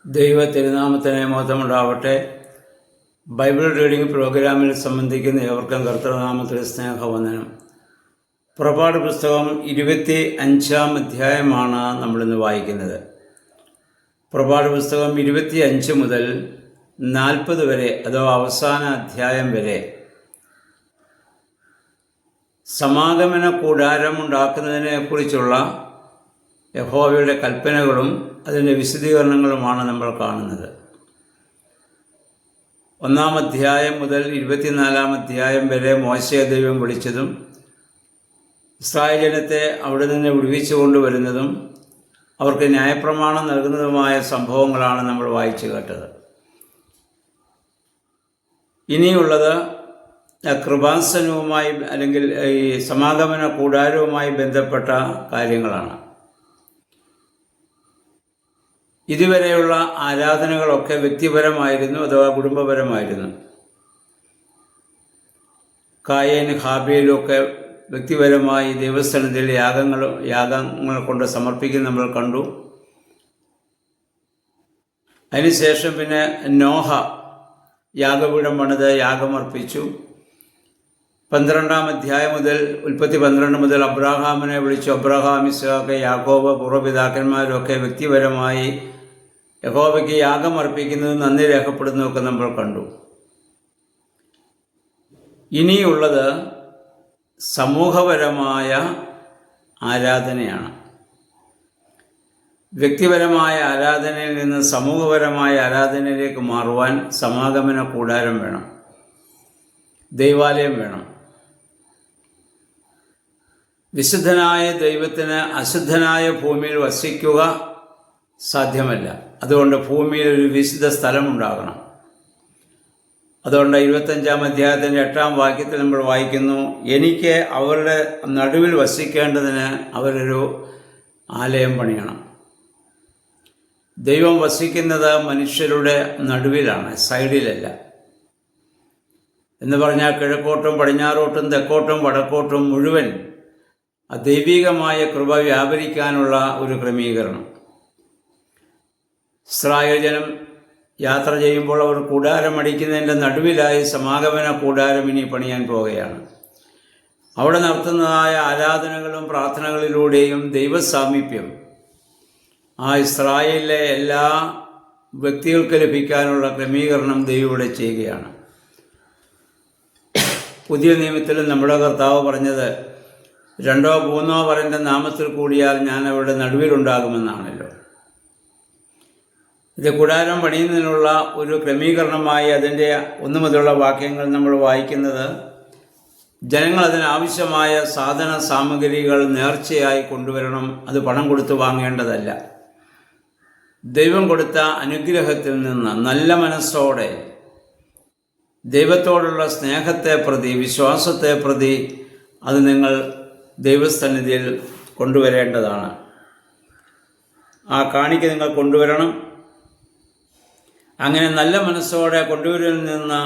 ദൈവ തിരുനാമത്തിന് മഹത്വമുണ്ടാവട്ടെ. Bible reading പ്രോഗ്രാമിൽ സംബന്ധിക്കുന്ന ഏവർക്കും കർത്തൃനാമത്തിൽ സ്നേഹവന്ദനം. പുറപ്പാട് പുസ്തകം 25-ാം അധ്യായമാണ് നമ്മളിന്ന് വായിക്കുന്നത്. പുറപ്പാട് പുസ്തകം 25 മുതൽ 40 വരെ, അഥവാ അവസാന അധ്യായം വരെ സമാഗമന കൂടാരം ഉണ്ടാക്കുന്നതിനെക്കുറിച്ചുള്ള യഹോവയുടെ കൽപ്പനകളും അതിൻ്റെ വിശദീകരണങ്ങളുമാണ് നമ്മൾ കാണുന്നത്. 1-ാം അധ്യായം മുതൽ 24-ാം അധ്യായം വരെ മോശയെ ദൈവം വിളിച്ചതും ഇസ്രായേൽ ജനത്തെ അവിടെ നിന്ന് വിടുവിച്ചു കൊണ്ടുവരുന്നതും അവർക്ക് ന്യായപ്രമാണം നൽകുന്നതുമായ സംഭവങ്ങളാണ് നമ്മൾ വായിച്ചു കേട്ടത്. ഇനിയുള്ളത് കൃപാസനവുമായി അല്ലെങ്കിൽ ഈ സമാഗമന കൂടാരവുമായി ബന്ധപ്പെട്ട കാര്യങ്ങളാണ്. ഇതുവരെയുള്ള ആരാധനകളൊക്കെ വ്യക്തിപരമായിരുന്നു, അഥവാ കുടുംബപരമായിരുന്നു. കായേൻ ഹാബേലുമൊക്കെ വ്യക്തിപരമായി ദൈവസ്ഥാനത്തിൽ യാഗങ്ങൾ കൊണ്ട് സമർപ്പിക്കുന്ന നമ്മൾ കണ്ടു. അതിനുശേഷം പിന്നെ നോഹ യാഗപീഠം പണിത് യാഗമർപ്പിച്ചു. 12-ാം അധ്യായം മുതൽ ഉൽപ്പത്തി 12 മുതൽ അബ്രാഹാമിനെ വിളിച്ചു. അബ്രഹാം, ഇസ്ഹാക്ക്, യാക്കോബ് പൂർവ്വപിതാക്കന്മാരൊക്കെ വ്യക്തിപരമായി യഹോവയ്ക്ക് യാഗമർപ്പിക്കുന്നതും നന്ദി രേഖപ്പെടുന്നതൊക്കെ നമ്മൾ കണ്ടു. ഇനിയുള്ളത് സമൂഹപരമായ ആരാധനയാണ്. വ്യക്തിപരമായ ആരാധനയിൽ നിന്ന് സമൂഹപരമായ ആരാധനയിലേക്ക് മാറുവാൻ സമാഗമന കൂടാരം വേണം, ദൈവാലയം വേണം. വിശുദ്ധനായ ദൈവത്തിന് അശുദ്ധനായ ഭൂമിയിൽ വസിക്കുക സാധ്യമല്ല. അതുകൊണ്ട് ഭൂമിയിൽ ഒരു വിശുദ്ധ സ്ഥലമുണ്ടാകണം. അതുകൊണ്ട് 25-ാം അധ്യായത്തിൻ്റെ 8-ാം വാക്യത്തിൽ നമ്മൾ വായിക്കുന്നു, എനിക്ക് അവരുടെ നടുവിൽ വസിക്കേണ്ടതിന് അവരൊരു ആലയം പണിയണം. ദൈവം വസിക്കുന്നത് മനുഷ്യരുടെ നടുവിലാണ്, സൈഡിലല്ല. എന്ന് പറഞ്ഞാൽ കിഴക്കോട്ടും പടിഞ്ഞാറോട്ടും തെക്കോട്ടും വടക്കോട്ടും മുഴുവൻ ദൈവികമായ കൃപ വ്യാപരിക്കാനുള്ള ഒരു ക്രമീകരണം. ഇസ്രായേൽ ജനം യാത്ര ചെയ്യുമ്പോൾ അവർ കൂടാരം അടിക്കുന്നതിൻ്റെ നടുവിലായി സമാഗമന കൂടാരം ഇനി പണിയാൻ പോവുകയാണ്. അവിടെ നടത്തുന്നതായ ആരാധനകളും പ്രാർത്ഥനകളിലൂടെയും ദൈവസാമീപ്യം ആ ഇസ്രായേലിലെ എല്ലാ വ്യക്തികൾക്ക് ലഭിക്കാനുള്ള ക്രമീകരണം ദൈവം ഇവിടെ ചെയ്യുകയാണ്. പുതിയ നിയമത്തിലും നമ്മുടെ കർത്താവ് പറഞ്ഞത് 2 or 3 അവരുടെ നാമത്തിൽ കൂടിയാൽ ഞാൻ അവരുടെ നടുവിലുണ്ടാകുമെന്നാണല്ലോ. ഇത് കൂടാരം പണിയുന്നതിനുള്ള ഒരു ക്രമീകരണമായി അതിൻ്റെ 1 മുതലുള്ള വാക്യങ്ങൾ നമ്മൾ വായിക്കുന്നത്, ജനങ്ങൾ അതിനാവശ്യമായ സാധന സാമഗ്രികൾ നേർച്ചയായി കൊണ്ടുവരണം. അത് പണം കൊടുത്ത് വാങ്ങേണ്ടതല്ല. ദൈവം കൊടുത്ത അനുഗ്രഹത്തിൽ നിന്ന് നല്ല മനസ്സോടെ ദൈവത്തോടുള്ള സ്നേഹത്തെ പ്രതി, വിശ്വാസത്തെ പ്രതി അത് നിങ്ങൾ ദൈവസന്നിധിയിൽ കൊണ്ടുവരേണ്ടതാണ്. ആ കാണിക്ക നിങ്ങൾ കൊണ്ടുവരണം. അങ്ങനെ നല്ല മനസ്സോടെ കൊണ്ടുവരിൽ നിന്ന്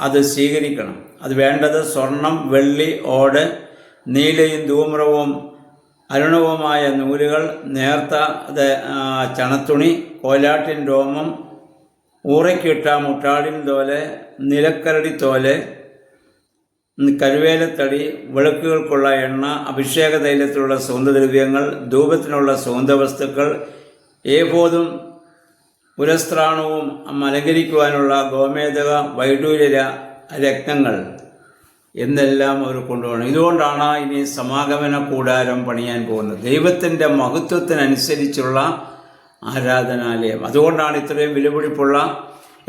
അത് സ്വീകരിക്കണം. അത് വേണ്ടത് സ്വർണം, വെള്ളി, ഓട്, നീലയും ധൂമ്രവും അരുണവുമായ നൂലുകൾ, നേർത്ത ചണത്തുണി, കോലാട്ടിൻ രോമം, ഊറയ്ക്കിട്ട മുട്ടാടിൻ തോല്, നിലക്കരടി തോല്, കരുവേലത്തടി, വിളക്കുകൾക്കുള്ള എണ്ണ, അഭിഷേക തൈലത്തിലുള്ള സുഗന്ധദ്രവ്യങ്ങൾ, ധൂപത്തിനുള്ള സുഗന്ധവസ്തുക്കൾ, ഏഫോദും പുരസ്ത്രാണവും അലങ്കരിക്കുവാനുള്ള ഗോമേതക, വൈഡൂര്യ രത്നങ്ങൾ എന്നെല്ലാം അവർ കൊണ്ടുപോകണം. ഇതുകൊണ്ടാണ് ഇനി സമാഗമന കൂടാരം പണിയാൻ പോകുന്നത്. ദൈവത്തിൻ്റെ മഹത്വത്തിനനുസരിച്ചുള്ള ആരാധനാലയം. അതുകൊണ്ടാണ് ഇത്രയും വിലപിടിപ്പുള്ള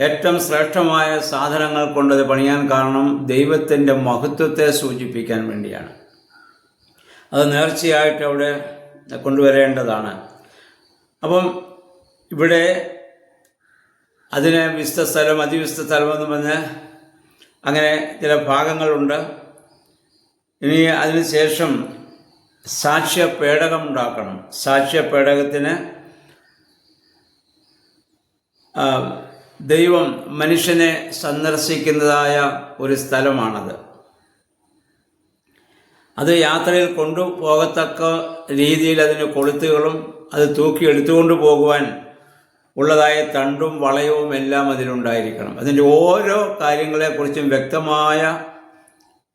ഏറ്റവും ശ്രേഷ്ഠമായ സാധനങ്ങൾ കൊണ്ടത് പണിയാൻ കാരണം ദൈവത്തിൻ്റെ മഹത്വത്തെ സൂചിപ്പിക്കാൻ വേണ്ടിയാണ്. അത് നേർച്ചയായിട്ട് അവിടെ കൊണ്ടുവരേണ്ടതാണ്. അപ്പം ഇവിടെ അതിന് വിശുദ്ധ സ്ഥലം, അതിവിശുദ്ധ സ്ഥലമെന്ന് പറഞ്ഞ് അങ്ങനെ ചില ഭാഗങ്ങളുണ്ട്. ഇനി അതിനുശേഷം സാക്ഷ്യപേടകം ഉണ്ടാക്കണം. സാക്ഷ്യപേടകത്തിന് ദൈവം മനുഷ്യനെ സന്ദർശിക്കുന്നതായ ഒരു സ്ഥലമാണത്. അത് യാത്രയിൽ കൊണ്ടുപോകത്തക്ക രീതിയിൽ അതിന് കൊളുത്തുകളും അത് തൂക്കി എടുത്തുകൊണ്ട് പോകുവാൻ ഉള്ളതായ തണ്ടും വളയവും എല്ലാം അതിലുണ്ടായിരിക്കണം. അതിൻ്റെ ഓരോ കാര്യങ്ങളെക്കുറിച്ചും വ്യക്തമായ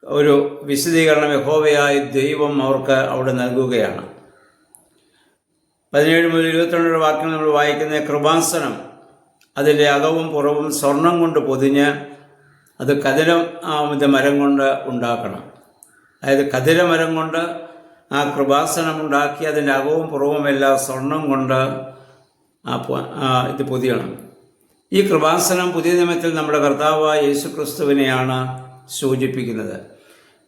ഒരു വിശദീകരണം യഹോവയായ ദൈവം അവർക്ക് അവിടെ നൽകുകയാണ്. 17 മുതൽ 22 വാക്യങ്ങൾ നമ്മൾ വായിക്കുന്ന കൃപാസനം, അതിൻ്റെ അകവും പുറവും സ്വർണം കൊണ്ട് പൊതിഞ്ഞ് അത് മരം കൊണ്ട് ഉണ്ടാക്കണം. അതായത് കതിരമരം കൊണ്ട് ആ കൃപാസനം ഉണ്ടാക്കി അതിൻ്റെ അകവും പുറവും എല്ലാം സ്വർണം കൊണ്ട് ഇത് പൊതിയണം. ഈ കൃപാസനം പുതിയ നിയമത്തിൽ നമ്മുടെ കർത്താവായ യേശുക്രിസ്തുവിനെയാണ് സൂചിപ്പിക്കുന്നത്.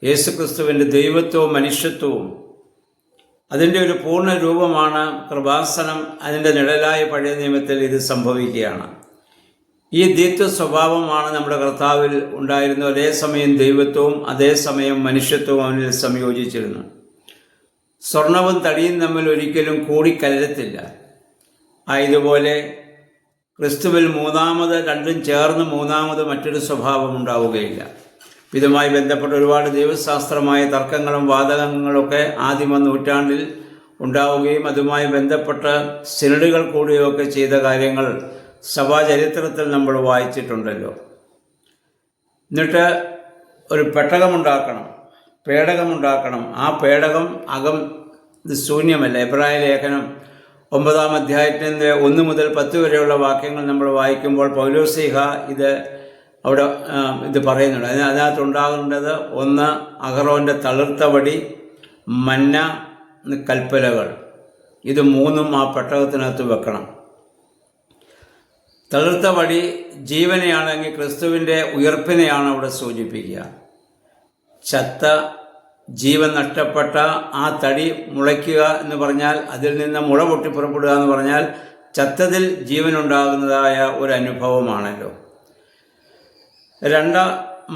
യേശുക്രിസ്തുവിൻ്റെ ദൈവത്വവും മനുഷ്യത്വവും അതിൻ്റെ ഒരു പൂർണ്ണ രൂപമാണ് കൃപാസനം. അതിൻ്റെ നിഴലായ പഴയ നിയമത്തിൽ ഇത് സംഭവിക്കുകയാണ്. ഈ ദ്വിത്വ സ്വഭാവമാണ് നമ്മുടെ കർത്താവിൽ ഉണ്ടായിരുന്ന ഒരേസമയം ദൈവത്വവും അതേസമയം മനുഷ്യത്വവും അവനിൽ സംയോജിച്ചിരുന്നു. സ്വർണവും തടിയും തമ്മിൽ ഒരിക്കലും കൂടിക്കലരത്തില്ല. ഇതുപോലെ ക്രിസ്തുവിൽ രണ്ടും ചേർന്ന് മൂന്നാമത് മറ്റൊരു സ്വഭാവം ഉണ്ടാവുകയില്ല. ഇതുമായി ബന്ധപ്പെട്ട ഒരുപാട് ദൈവശാസ്ത്രമായ തർക്കങ്ങളും വാദകങ്ങളൊക്കെ ആദിമ നൂറ്റാണ്ടിൽ ഉണ്ടാവുകയും അതുമായി ബന്ധപ്പെട്ട സിനഡുകൾ കൂടുകയൊക്കെ ചെയ്ത കാര്യങ്ങൾ സഭാചരിത്രത്തിൽ നമ്മൾ വായിച്ചിട്ടുണ്ടല്ലോ. എന്നിട്ട് ഒരു പേടകമുണ്ടാക്കണം. ആ പേടകം അകം ഇത് ശൂന്യമല്ല. എബ്രായ ലേഖനം 9-ാം അധ്യായത്തിൻ്റെ 1 മുതൽ 10 വരെയുള്ള വാക്യങ്ങൾ നമ്മൾ വായിക്കുമ്പോൾ പൗലോസ്ലീഹ ഇത് പറയുന്നുണ്ട്. അതിനകത്തുണ്ടാകേണ്ടത് 1 അഹറോൻ്റെ തളിർത്ത വടി, മന്ന, കൽപ്പലകൾ. ഇത് 3ഉം ആ പെട്ടകത്തിനകത്ത് വെക്കണം. തളിർത്ത വടി ജീവനെയാണെങ്കിൽ ക്രിസ്തുവിൻ്റെ ഉയർപ്പിനെയാണ് അവിടെ സൂചിപ്പിക്കുക. ചത്ത ജീവൻ നഷ്ടപ്പെട്ട ആ തടി മുളയ്ക്കുക എന്ന് പറഞ്ഞാൽ, അതിൽ നിന്ന് മുള പൊട്ടിപ്പുറപ്പെടുക എന്ന് പറഞ്ഞാൽ ചത്തതിൽ ജീവനുണ്ടാകുന്നതായ ഒരു അനുഭവമാണല്ലോ. 2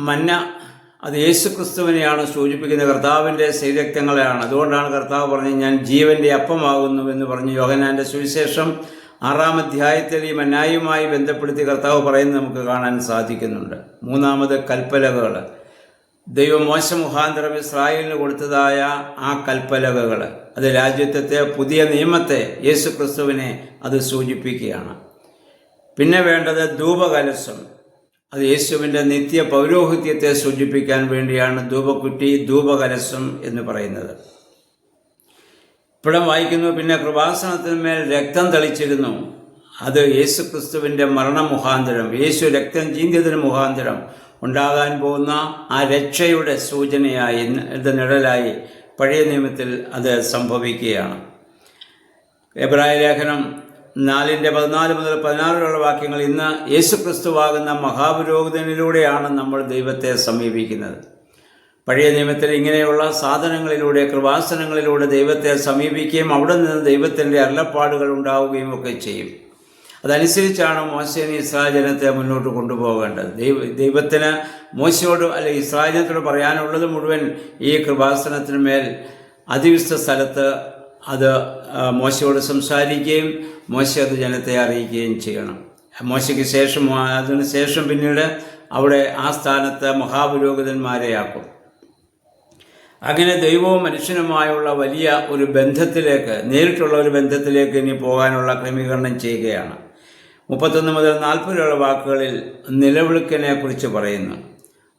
മന്ന, അത് യേശുക്രിസ്തുവിനെയാണ് സൂചിപ്പിക്കുന്ന, കർത്താവിൻ്റെ ശരീരക്തങ്ങളെയാണ്. അതുകൊണ്ടാണ് കർത്താവ് പറഞ്ഞത് ഞാൻ ജീവൻ്റെ അപ്പമാകുന്നു എന്ന് പറഞ്ഞു. യോഹന്നാൻ്റെ സുവിശേഷം 6-ാം അധ്യായത്തിൽ ഈ മന്നായുമായി ബന്ധപ്പെടുത്തി കർത്താവ് പറയുന്നത് നമുക്ക് കാണാൻ സാധിക്കുന്നുണ്ട്. 3-ാമത് കൽപ്പലകൾ, ദൈവം മോശ മുഖാന്തരം ഇസ്രായേലിന് കൊടുത്തതായ ആ കൽപ്പലകൾ, അത് രാജ്യത്തെ പുതിയ നിയമത്തെ, യേശുക്രിസ്തുവിനെ അത് സൂചിപ്പിക്കുകയാണ്. പിന്നെ വേണ്ടത് ധൂപകലശം, അത് യേശുവിൻ്റെ നിത്യ പൗരോഹിത്യത്തെ സൂചിപ്പിക്കാൻ വേണ്ടിയാണ് ധൂപക്കുറ്റി, ധൂപകലശം എന്ന് പറയുന്നത്. ഇപ്പോഴും വായിക്കുന്നു, പിന്നെ കൃപാസനത്തിന്മേൽ രക്തം തളിച്ചിരുന്നു. അത് യേശുക്രിസ്തുവിൻ്റെ മരണമുഖാന്തരം, യേശു രക്തം ചീന്തിയതിന് മുഖാന്തരം ഉണ്ടാകാൻ പോകുന്ന ആ രക്ഷയുടെ സൂചനയായി, നിഴലായി പഴയ നിയമത്തിൽ അത് സംഭവിക്കുകയാണ്. എബ്രായ ലേഖനം 4-14 മുതൽ 16 വാക്യങ്ങൾ, ഇന്ന് യേശുക്രിസ്തുവാകുന്ന മഹാപുരോഹിതനിലൂടെയാണ് നമ്മൾ ദൈവത്തെ സമീപിക്കുന്നത്. പഴയ നിയമത്തിൽ ഇങ്ങനെയുള്ള സാധനങ്ങളിലൂടെ, കൃപാസനങ്ങളിലൂടെ ദൈവത്തെ സമീപിക്കുകയും അവിടെ നിന്ന് ദൈവത്തിൻ്റെ അരുളപ്പാടുകൾ ഉണ്ടാവുകയും ഒക്കെ ചെയ്യും. അതനുസരിച്ചാണ് മോശേനെ ഇസ്രായേൽ ജനത്തെ മുന്നോട്ട് കൊണ്ടുപോകേണ്ടത്. ദൈവത്തിന് മോശയോട് അല്ലെങ്കിൽ ഇസ്രായേൽ ജനത്തോട് പറയാനുള്ളത് മുഴുവൻ ഈ കൃപാസനത്തിന്മേൽ അതിവിശുദ്ധ സ്ഥലത്ത് അത് മോശയോട് സംസാരിക്കുകയും മോശ അത് ജനത്തെ അറിയിക്കുകയും ചെയ്യണം. മോശയ്ക്ക് ശേഷം, അതിന് ശേഷം പിന്നീട് അവിടെ ആ സ്ഥാനത്ത് മഹാപുരോഹിതന്മാരെ ആക്കും. അങ്ങനെ ദൈവവും മനുഷ്യനുമായുള്ള വലിയ ഒരു ബന്ധത്തിലേക്ക്, നേരിട്ടുള്ള ഒരു ബന്ധത്തിലേക്ക് ഇനി പോകാനുള്ള ക്രമീകരണം ചെയ്യുകയാണ്. 31 മുതൽ 40 വാക്കുകളിൽ നിലവിളിക്കനെ കുറിച്ച് പറയുന്നു.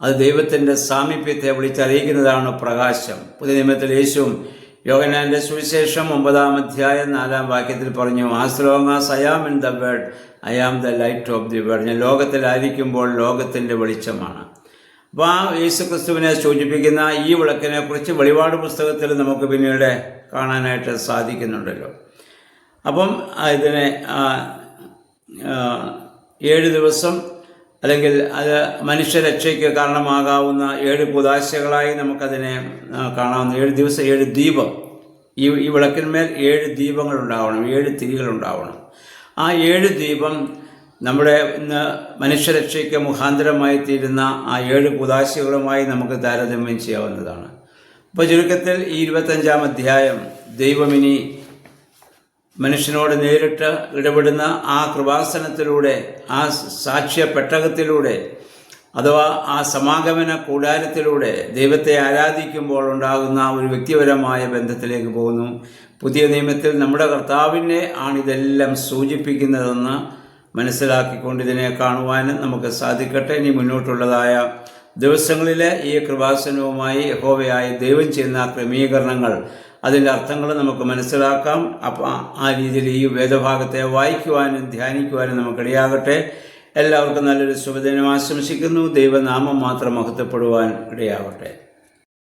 അത് ദൈവത്തിൻ്റെ സാമീപ്യത്തെ വിളിച്ചറിയിക്കുന്നതാണ് പ്രകാശം. പുതിയ നിയമത്തിൽ യേശുവും യോഹന്നാന്റെ സുവിശേഷം 9-ാം അധ്യായം 4-ാം വാക്യത്തിൽ പറഞ്ഞു, as long as I am in the world I am the light of the world. ഞാൻ ലോകത്തിലായിരിക്കുമ്പോൾ ലോകത്തിൻ്റെ വെളിച്ചമാണ്. അപ്പോൾ ആ യേശുക്രിസ്തുവിനെ സൂചിപ്പിക്കുന്ന ഈ വിളക്കിനെ കുറിച്ച് വെളിപാട് പുസ്തകത്തിൽ നമുക്ക് പിന്നീട് കാണാനായിട്ട് സാധിക്കുന്നുണ്ടല്ലോ. അപ്പം ഇതിനെ 7 ദിവസം അല്ലെങ്കിൽ അത് മനുഷ്യരക്ഷയ്ക്ക് കാരണമാകാവുന്ന 7 കൂദാശകളായി നമുക്കതിനെ കാണാവുന്ന 7 ദിവസം 7 ദീപം. ഈ വിളക്കിന്മേൽ 7 ദീപങ്ങൾ ഉണ്ടാവണം, 7 തിരികളുണ്ടാവണം. ആ 7 ദീപം നമ്മുടെ ഇന്ന് മനുഷ്യരക്ഷയ്ക്ക് മുഖാന്തരമായി തീരുന്ന ആ 7 കൂദാശകളുമായി നമുക്ക് താരതമ്യം ചെയ്യാവുന്നതാണ്. അപ്പോൾ ചുരുക്കത്തിൽ ഈ 25-ാം അധ്യായം ദൈവമിനി മനുഷ്യനോട് നേരിട്ട് ഇടപെടുന്ന ആ കൃപാസനത്തിലൂടെ, ആ സാക്ഷ്യ പെട്ടകത്തിലൂടെ, അഥവാ ആ സമാഗമന കൂടാരത്തിലൂടെ ദൈവത്തെ ആരാധിക്കുമ്പോൾ ഉണ്ടാകുന്ന ഒരു വ്യക്തിപരമായ ബന്ധത്തിലേക്ക് പോകുന്നു. പുതിയ നിയമത്തിൽ നമ്മുടെ കർത്താവിനെ ആണിതെല്ലാം സൂചിപ്പിക്കുന്നതെന്ന് മനസ്സിലാക്കിക്കൊണ്ട് ഇതിനെ കാണുവാനും നമുക്ക് സാധിക്കട്ടെ. ഇനി മുന്നോട്ടുള്ളതായ ദിവസങ്ങളിൽ ഈ കൃപാസനവുമായി യഹോവയായ ദൈവം ചെയ്യുന്ന ക്രമീകരണങ്ങൾ, അതിൻ്റെ അർത്ഥങ്ങൾ നമുക്ക് മനസ്സിലാക്കാം. അപ്പം ആ രീതിയിൽ ഈ വേദഭാഗത്തെ വായിക്കുവാനും ധ്യാനിക്കുവാനും നമുക്കിടയാകട്ടെ. എല്ലാവർക്കും നല്ലൊരു ശുഭദിനം ആശംസിക്കുന്നു. ദൈവനാമം മാത്രം മഹത്വപ്പെടുവാൻ ഇടയാകട്ടെ.